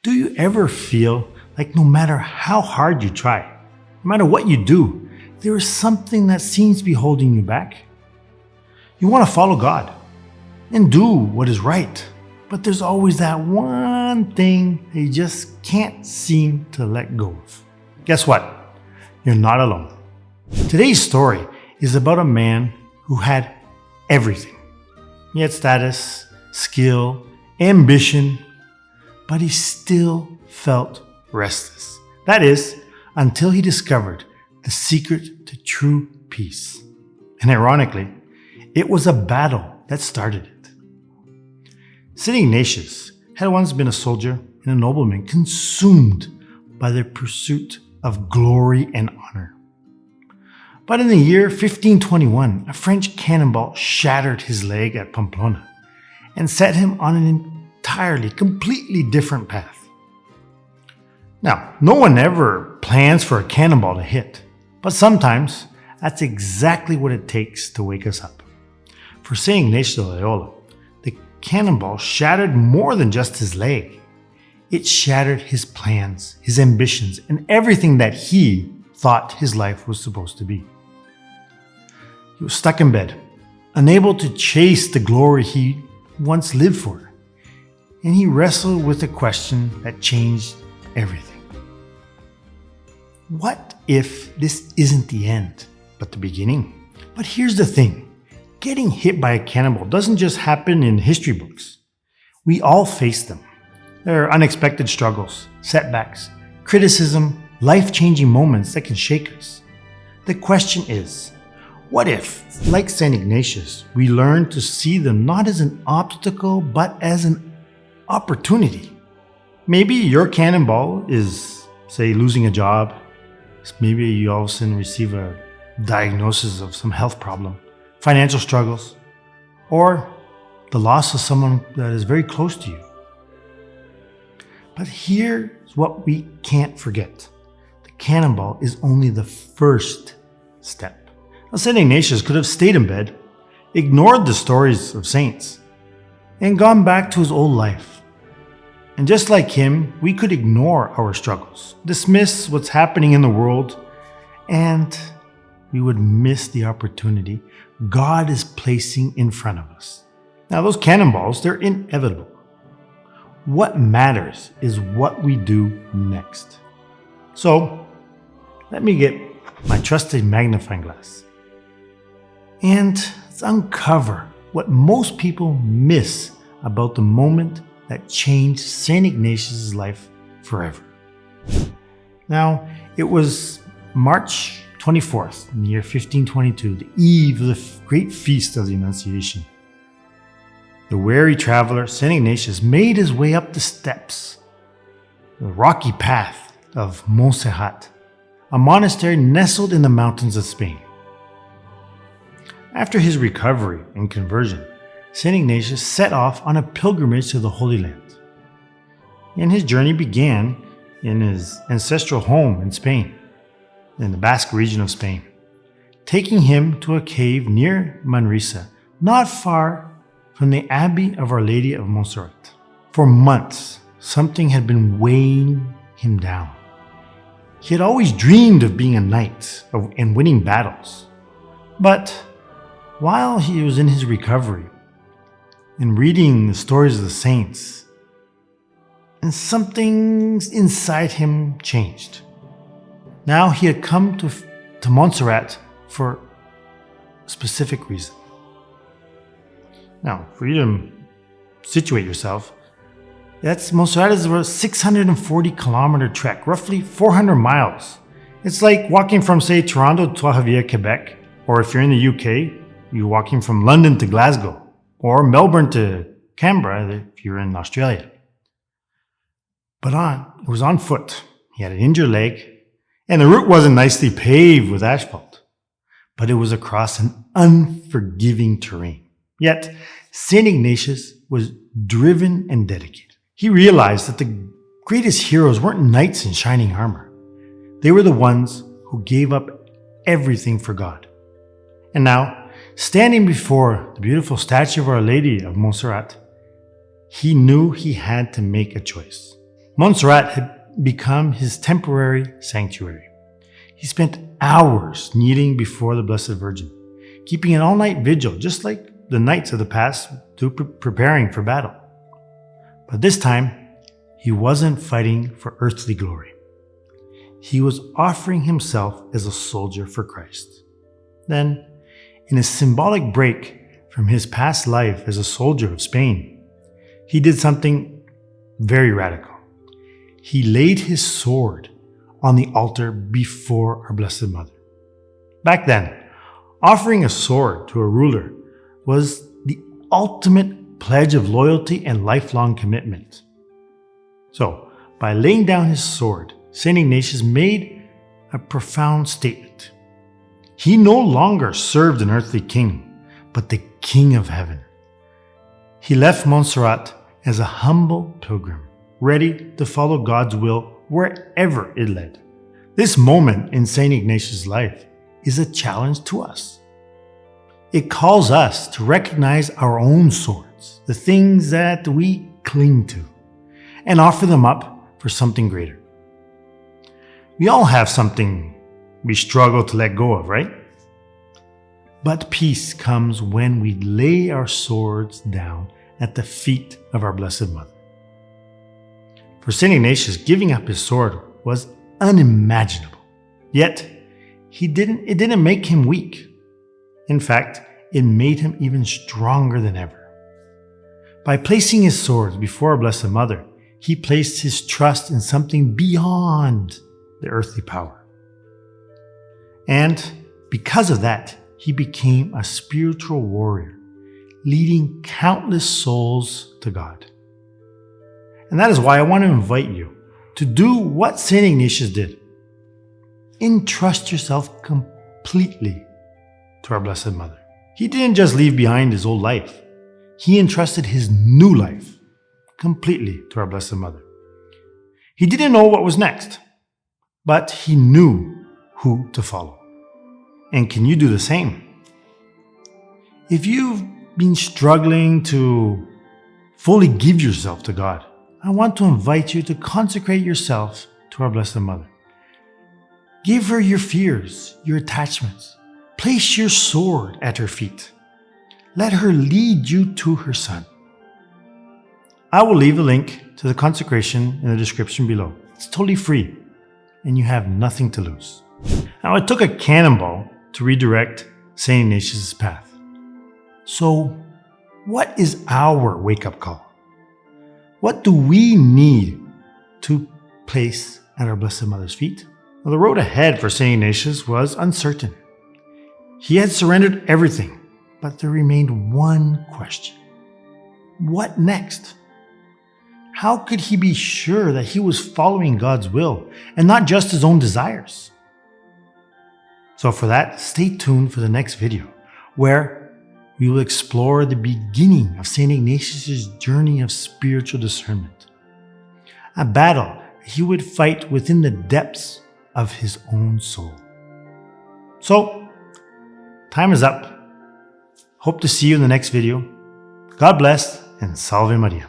Do you ever feel like no matter how hard you try, no matter what you do, there is something that seems to be holding you back? You want to follow God and do what is right, but there's always that one thing that you just can't seem to let go of. Guess what? You're not alone. Today's story is about a man who had everything. He had status, skill, ambition, but he still felt restless. That is, until he discovered the secret to true peace. And ironically, it was a battle that started it. St. Ignatius had once been a soldier and a nobleman consumed by the pursuit of glory and honor. But in the year 1521, a French cannonball shattered his leg at Pamplona and set him on an entirely, completely different path. Now, no one ever plans for a cannonball to hit, but sometimes that's exactly what it takes to wake us up. For St. Ignatius of Loyola, the cannonball shattered more than just his leg. It shattered his plans, his ambitions, and everything that he thought his life was supposed to be. He was stuck in bed, unable to chase the glory he once lived for, and he wrestled with a question that changed everything. What if this isn't the end, but the beginning? But here's the thing. Getting hit by a cannonball doesn't just happen in history books. We all face them. There are unexpected struggles, setbacks, criticism, life-changing moments that can shake us. The question is, what if, like St. Ignatius, we learn to see them not as an obstacle, but as an opportunity? Maybe your cannonball is, say, losing a job. Maybe you all of a sudden receive a diagnosis of some health problem, financial struggles, or the loss of someone that is very close to you. But here's what we can't forget. The cannonball is only the first step. Now, St. Ignatius could have stayed in bed, ignored the stories of saints, and gone back to his old life. And just like him, we could ignore our struggles, dismiss what's happening in the world, and we would miss the opportunity God is placing in front of us. Now, those cannonballs, they're inevitable. What matters is what we do next. So, let me get my trusted magnifying glass and let's uncover what most people miss about the moment that changed St. Ignatius' life forever. Now, it was March 24th in the year 1522, the eve of the great feast of the Annunciation. The weary traveler, St. Ignatius, made his way up the steps, the rocky path of Montserrat, a monastery nestled in the mountains of Spain. After his recovery and conversion, St. Ignatius set off on a pilgrimage to the Holy Land. And his journey began in his ancestral home in Spain, in the Basque region of Spain, taking him to a cave near Manresa, not far from the Abbey of Our Lady of Montserrat. For months, something had been weighing him down. He had always dreamed of being a knight and winning battles. But while he was in his recovery and reading the stories of the saints, and something inside him changed. Now he had come to Montserrat for a specific reason. Now, for you to situate yourself, Montserrat is a 640-kilometer trek, roughly 400 miles. It's like walking from, say, Toronto to Trois-Rivières, Quebec, or if you're in the UK, you're walking from London to Glasgow, or Melbourne to Canberra if you're in Australia. But it was on foot. He had an injured leg, and the route wasn't nicely paved with asphalt, but it was across an unforgiving terrain. Yet, St. Ignatius was driven and dedicated. He realized that the greatest heroes weren't knights in shining armor. They were the ones who gave up everything for God. And now, standing before the beautiful statue of Our Lady of Montserrat, he knew he had to make a choice. Montserrat had become his temporary sanctuary. He spent hours kneeling before the Blessed Virgin, keeping an all-night vigil, just like the knights of the past do, preparing for battle. But this time, he wasn't fighting for earthly glory. He was offering himself as a soldier for Christ. Then, in a symbolic break from his past life as a soldier of Spain, he did something very radical. He laid his sword on the altar before our Blessed Mother. Back then, offering a sword to a ruler was the ultimate pledge of loyalty and lifelong commitment. So, by laying down his sword, St. Ignatius made a profound statement. He no longer served an earthly king, but the King of Heaven. He left Montserrat as a humble pilgrim, ready to follow God's will wherever it led. This moment in St. Ignatius' life is a challenge to us. It calls us to recognize our own swords, the things that we cling to, and offer them up for something greater. We all have something we struggle to let go of, right? But peace comes when we lay our swords down at the feet of our Blessed Mother. For St. Ignatius, giving up his sword was unimaginable. Yet, it didn't make him weak. In fact, it made him even stronger than ever. By placing his swords before our Blessed Mother, he placed his trust in something beyond the earthly power. And because of that, he became a spiritual warrior, leading countless souls to God. And that is why I want to invite you to do what St. Ignatius did. Entrust yourself completely to our Blessed Mother. He didn't just leave behind his old life. He entrusted his new life completely to our Blessed Mother. He didn't know what was next, but he knew who to follow. And can you do the same? If you've been struggling to fully give yourself to God, I want to invite you to consecrate yourself to our Blessed Mother. Give her your fears, your attachments. Place your sword at her feet. Let her lead you to her Son. I will leave a link to the consecration in the description below. It's totally free, and you have nothing to lose. Now, it took a cannonball to redirect St. Ignatius' path. So, what is our wake-up call? What do we need to place at our Blessed Mother's feet? Well, the road ahead for St. Ignatius was uncertain. He had surrendered everything, but there remained one question. What next? How could he be sure that he was following God's will and not just his own desires? So for that, stay tuned for the next video, where we will explore the beginning of St. Ignatius' journey of spiritual discernment, a battle he would fight within the depths of his own soul. So, time is up. Hope to see you in the next video. God bless and Salve Maria.